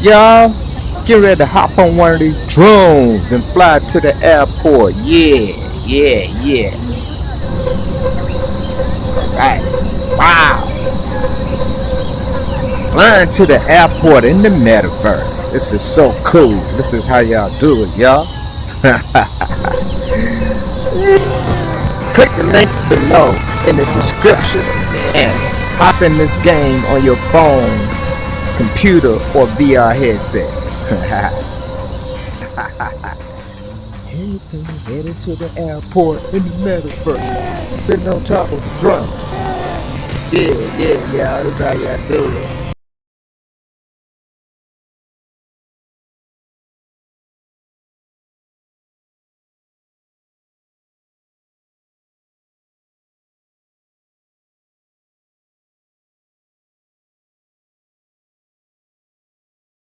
Y'all, get ready to hop on one of these drones and fly to the airport. Yeah, yeah, yeah. All right. Wow. Flying to the airport in the metaverse. This is so cool. This is how y'all do it, y'all. Click the links below in the description and hop in this game on your phone, computer, or VR headset. Headed to the airport in the metaverse, sitting on top of a drone. Yeah, yeah, yeah, that's how y'all do it.